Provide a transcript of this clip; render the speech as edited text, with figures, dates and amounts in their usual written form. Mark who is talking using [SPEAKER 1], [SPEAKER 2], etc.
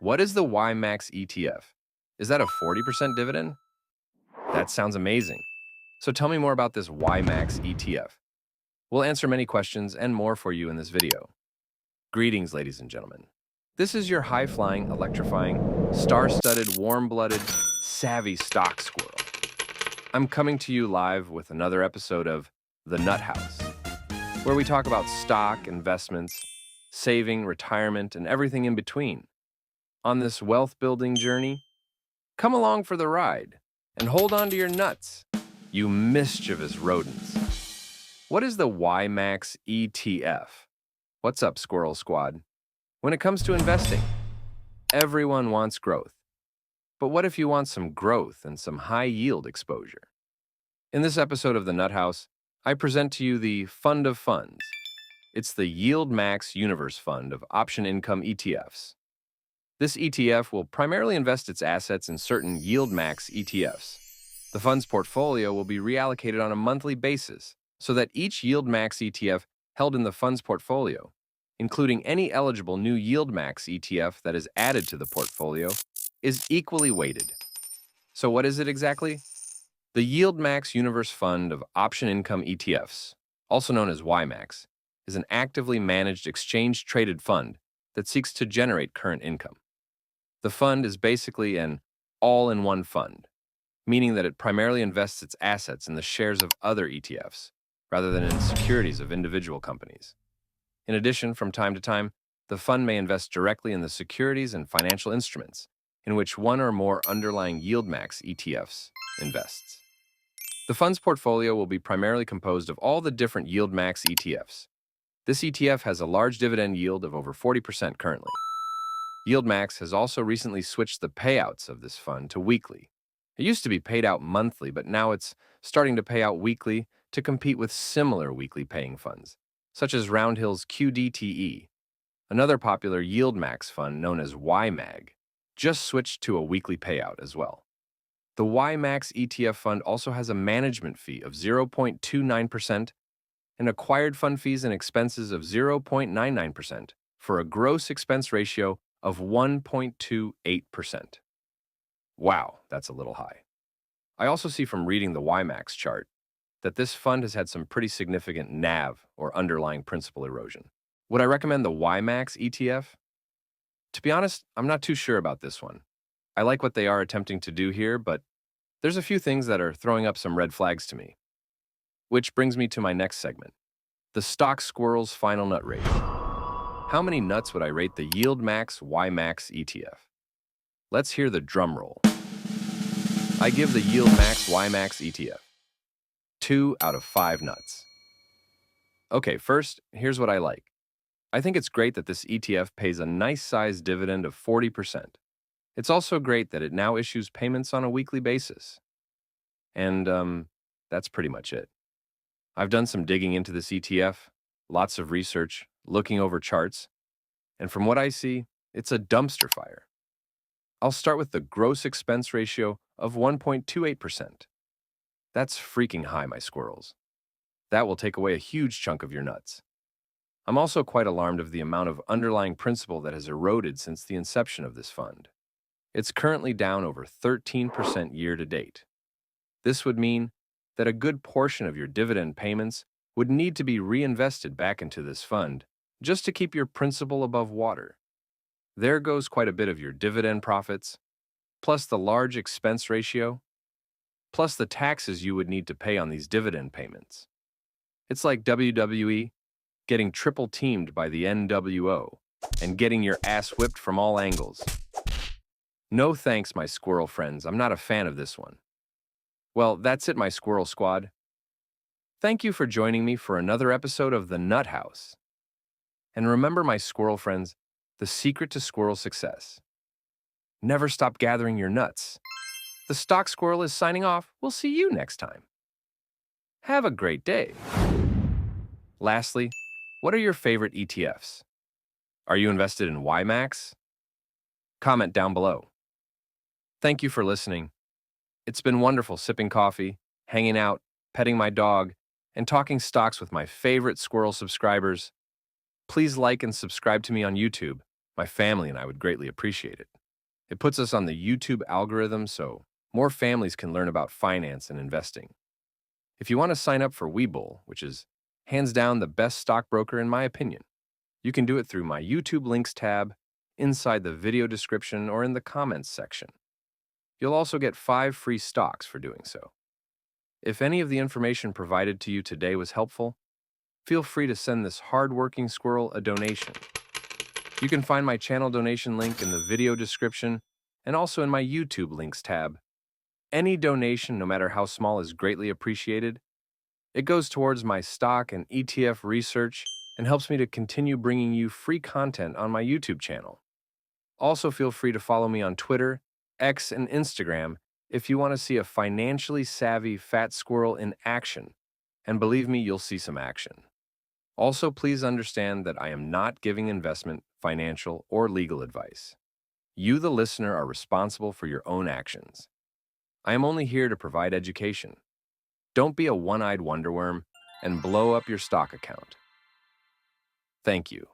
[SPEAKER 1] What is the YMAX ETF? Is that a 40% dividend? That sounds amazing. So tell me more about this YMAX ETF. We'll answer many questions and more for you in this video. Greetings, ladies and gentlemen. This is your high-flying, electrifying, star-studded, warm-blooded, savvy stock squirrel. I'm coming to you live with another episode of The Nut House, where we talk about stock, investments, saving, retirement, and everything in between. On this wealth-building journey, come along for the ride and hold on to your nuts, you mischievous rodents. What is the YMAX ETF? What's up, Squirrel Squad? When it comes to investing, everyone wants growth. But what if you want some growth and some high-yield exposure? In this episode of The Nut House, I present to you the Fund of Funds. It's the YieldMax Universe Fund of Option Income ETFs. This ETF will primarily invest its assets in certain YieldMax ETFs. The fund's portfolio will be reallocated on a monthly basis so that each YieldMax ETF held in the fund's portfolio, including any eligible new YieldMax ETF that is added to the portfolio, is equally weighted. So what is it exactly? The YieldMax Universe Fund of Option Income ETFs, also known as YMAX, is an actively managed exchange-traded fund that seeks to generate current income. The fund is basically an all-in-one fund, meaning that it primarily invests its assets in the shares of other ETFs, rather than in securities of individual companies. In addition, from time to time, the fund may invest directly in the securities and financial instruments in which one or more underlying YieldMax ETFs invests. The fund's portfolio will be primarily composed of all the different YieldMax ETFs. This ETF has a large dividend yield of over 40% currently. YieldMax has also recently switched the payouts of this fund to weekly. It used to be paid out monthly, but now it's starting to pay out weekly to compete with similar weekly paying funds, such as Roundhill's QDTE. Another popular YieldMax fund known as YMAG just switched to a weekly payout as well. The YMAX ETF fund also has a management fee of 0.29% and acquired fund fees and expenses of 0.99% for a gross expense ratio of 1.28%. Wow, that's a little high. I also see from reading the YMAX chart that this fund has had some pretty significant NAV, or underlying principal erosion. Would I recommend the YMAX ETF? To be honest, I'm not too sure about this one. I like what they are attempting to do here, but there's a few things that are throwing up some red flags to me. Which brings me to my next segment, the Stock Squirrel's Final Nut Rate. How many nuts would I rate the YieldMax YMAX ETF? Let's hear the drum roll. I give the YieldMax YMAX ETF 2 out of 5 nuts. Okay, first, here's what I like. I think it's great that this ETF pays a nice-sized dividend of 40%. It's also great that it now issues payments on a weekly basis. And that's pretty much it. I've done some digging into this ETF, lots of research, looking over charts, and from what I see, it's a dumpster fire. I'll start with the gross expense ratio of 1.28%. That's freaking high, my squirrels. That will take away a huge chunk of your nuts. I'm also quite alarmed of the amount of underlying principal that has eroded since the inception of this fund. It's currently down over 13% year to date. This would mean that a good portion of your dividend payments would need to be reinvested back into this fund just to keep your principal above water. There goes quite a bit of your dividend profits, plus the large expense ratio, plus the taxes you would need to pay on these dividend payments. It's like WWE getting triple teamed by the NWO and getting your ass whipped from all angles. No thanks, my squirrel friends. I'm not a fan of this one. Well, that's it, my squirrel squad. Thank you for joining me for another episode of The Nut House. And remember, my squirrel friends, the secret to squirrel success. Never stop gathering your nuts. The Stock Squirrel is signing off. We'll see you next time. Have a great day. Lastly, what are your favorite ETFs? Are you invested in YMAX? Comment down below. Thank you for listening. It's been wonderful sipping coffee, hanging out, petting my dog, and talking stocks with my favorite squirrel subscribers. Please like and subscribe to me on YouTube My family and I would greatly appreciate it. It puts us on the YouTube algorithm so more families can learn about finance and investing. If you want to sign up for WeBull, which is hands down the best stockbroker in my opinion, you can do it through my YouTube links tab, inside the video description, or in the comments section. You'll also get 5 free stocks for doing so. If any of the information provided to you today was helpful, feel free to send this hardworking squirrel a donation. You can find my channel donation link in the video description and also in my YouTube links tab. Any donation, no matter how small, is greatly appreciated. It goes towards my stock and ETF research and helps me to continue bringing you free content on my YouTube channel. Also, feel free to follow me on Twitter, X, and Instagram if you want to see a financially savvy fat squirrel in action. And believe me, you'll see some action. Also, please understand that I am not giving investment, financial, or legal advice. You, the listener, are responsible for your own actions. I am only here to provide education. Don't be a one-eyed wonderworm and blow up your stock account. Thank you.